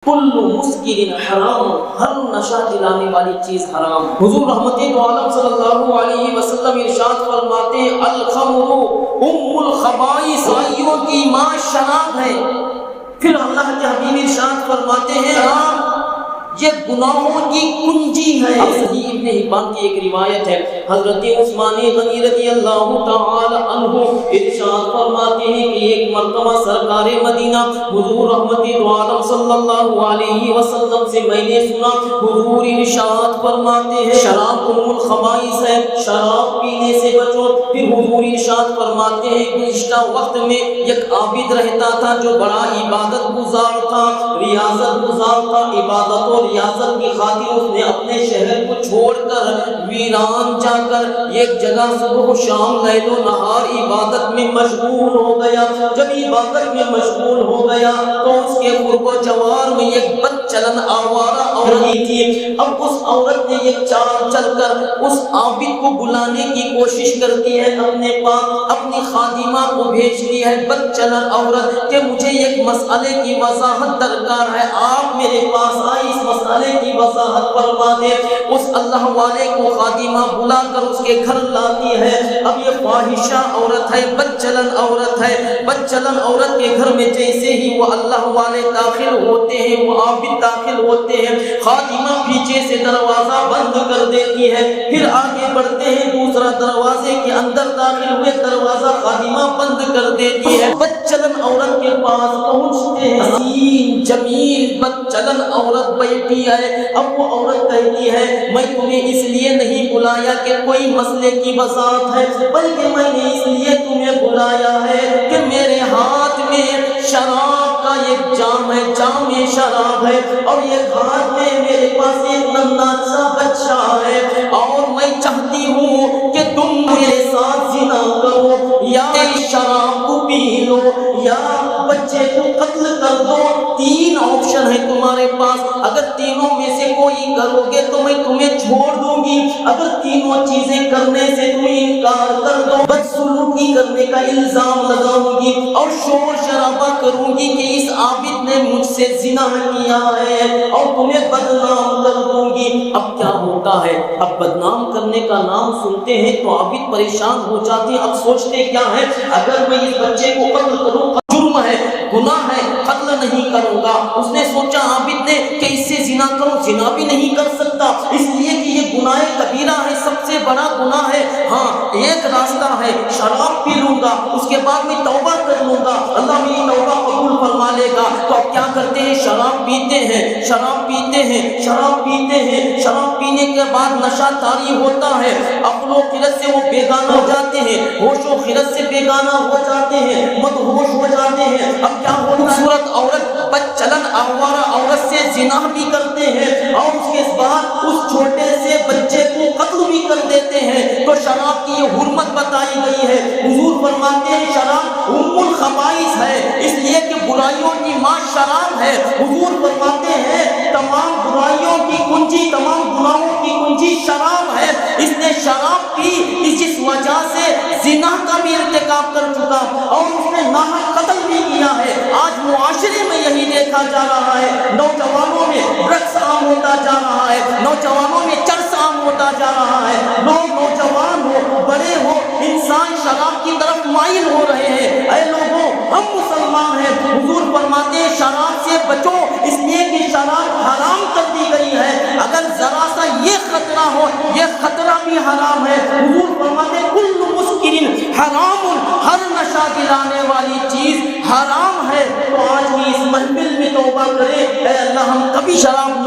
کل مسکر حرام، ہر نشہ دلانے والی چیز حرام۔ حضور رحمت عالم صلی اللہ علیہ وسلم ارشاد فرماتے ہیں الخمر ام الخبائث، برائیوں کی ماں شراب ہے۔ پھر اللہ کے حبیب ارشاد فرماتے ہیں حرام یہ گناہوں کی کنجی ہے۔ صحیح ابن حبان کی ایک روایت ہے، حضرت عثمان غنی رضی اللہ تعالی عنہ ارشاد فرماتے ہیں کہ ایک مرتبہ سرکار مدینہ حضور رحمت عالم صلی اللہ علیہ وسلم سے میں نے سنا، حضور ارشاد فرماتے ہیں شراب ام الخبائث ہے، شراب پینے سے بچو۔ پھر حضور ارشاد فرماتے ہیں گزشتہ وقت میں ایک عابد رہتا تھا جو بڑا عبادت گزار تھا، ریاضت گزار تھا، عبادت اور ریاضت کی خاطر اس نے اپنے شہر کو چھوڑ کر ویران جا کر ایک جگہ صبح و شام لیل و نہار عبادت میں مشغول ہو گیا۔ جب عبادت میں مشغول ہو گیا تو اس کے قرب و جوار میں ایک بد چلن آوارہ عورت تھی۔ اب اس عورت نے ایک چال چل کر اس عابد کو بلانے کی کوشش کرتی ہے، اپنے پاس اپنی خادمہ کو بھیجتی ہے بد چلن عورت کہ مجھے ایک مسئلے کی وضاحت درکار ہے، آپ میرے پاس آئی اس مسئلے کی وضاحت فرما دے۔ اس اللہ والے کو خادمہ بلا کر اس کے گھر لاتی ہے۔ اب یہ فاحشہ عورت ہے، بد چلن عورت ہے۔ بد چلن عورت کے گھر میں جیسے ہی وہ اللہ والے داخل ہوتے ہیں، وہ عابد داخل ہوتے ہیں، خادمہ پیچھے سے دروازہ بند کر دیتی ہے۔ پھر آگے بڑھتے ہیں، دوسرا دروازے کے اندر داخل ہوئے، دروازہ خادمہ بند کر دیتی ہے۔ بد چلن عورت کے پاس پہنچتے ہیں، حسین جمیل بد چلن عورت بیٹھی ہے۔ اب وہ عورت کہتی ہے میں تمہیں اس لیے نہیں بلایا کہ کوئی مسئلے کی وضاحت ہے، بلکہ میں نے اس لیے تمہیں بلایا ہے کہ میرے ہاتھ میں شراب کا ایک جام ہے، جام میں شراب ہے، اور یہ ہاتھ میں میرے پاس ایک ننھا سا بچہ ہے، اور میں چاہتی ہوں کہ تم میرے ساتھ زنا کرو، یا شراب کو پی لو یا بچے کو قتل کر دو۔ تین آپشن ہے تمہارے پاس، اگر تینوں میں سے کوئی کرو گے تو میں تمہیں چھوڑ دوں گی، اگر تینوں چیزیں کرنے سے تم انکار کر دو بدسلوکی کرنے کا الزام لگاؤں گی اور شور شرابہ کروں گی کہ اس عابد نے مجھ سے زنا کیا ہے اور تمہیں بدنام کر دوں گی۔ اب کیا ہوتا ہے، اب بدنام کرنے کا نام سنتے ہیں تو عابد پریشان ہو جاتے ہیں۔ اب سوچتے کیا ہے، اگر میں اس بچے کو قتل کروں جرم ہے، گناہ ہے، قتل نہیں کروں گا۔ اس نے سوچا عابد نے کہ اس سے زنا کروں، زنا بھی نہیں کر سکتا اس لیے کہ یہ گناہ کبیرہ ہے، سب سے بڑا گناہ ہے۔ ہاں ایک راستہ ہے، شراب پی لوں گا، اس کے بعد میں توبہ کر لوں گا، اللہ میری توبہ قبول فرما لے گا۔ تو اب کیا کرتے ہیں، شراب پیتے ہیں، شراب پیتے ہیں، شراب پیتے ہیں۔ شراب پینے کے بعد نشہ طاری ہوتا ہے، عقل و خرد سے وہ بیگانہ ہو جاتے ہیں، ہوش و خرد سے بیگانہ ہو جاتے ہیں، مدہوش ہو جاتے ہیں۔ اب کیا ہوتا ہے، خوبصورت عورت بد چلن آوارہ عورت سے زنا بھی کرتے ہیں اور اس کے بعد اس چھوٹے سے بچے کو قتل بھی کر دیتے ہیں۔ تو شراب کی یہ حرمت بتائی گئی ہے۔ حضور فرماتے ہیں شراب ام الخبائث ہے، اس لیے کہ برائیوں کی ماں شراب ہے۔ حضور فرماتے ہیں تمام برائیوں کی کنجی، تمام گناہوں کی کنجی شراب ہے۔ اس نے شراب پی، جس وجہ سے زنا کا بھی ارتکاب کر چکا اور اس نے ناحق قتل بھی کیا ہے۔ آج معاشرے میں یہی دیکھا جا رہا ہے، نوجوانوں میں ڈرگس عام ہوتا جا رہا ہے، نوجوانوں میں چرس عام ہوتا جا رہا ہے۔ لوگ نوجوان ہو بڑے ہو انسان شراب کی طرف مائل ہو رہے ہیں۔ اے لوگوں ہم مسلمان ہیں، حضور فرماتے ہیں شراب سے بچو، اس لیے کہ شراب حرام کر دی گئی ہے۔ اگر ذرا سا یہ خطرہ ہو، یہ خطرہ بھی حرام ہے۔ حضور فرماتے ہیں کل مسکر حرام، ہر نشہ دلانے والی چیز حرام ہے۔ تو آج بھی اس محفل میں توبہ کرے، اے اللہ ہم کبھی شراب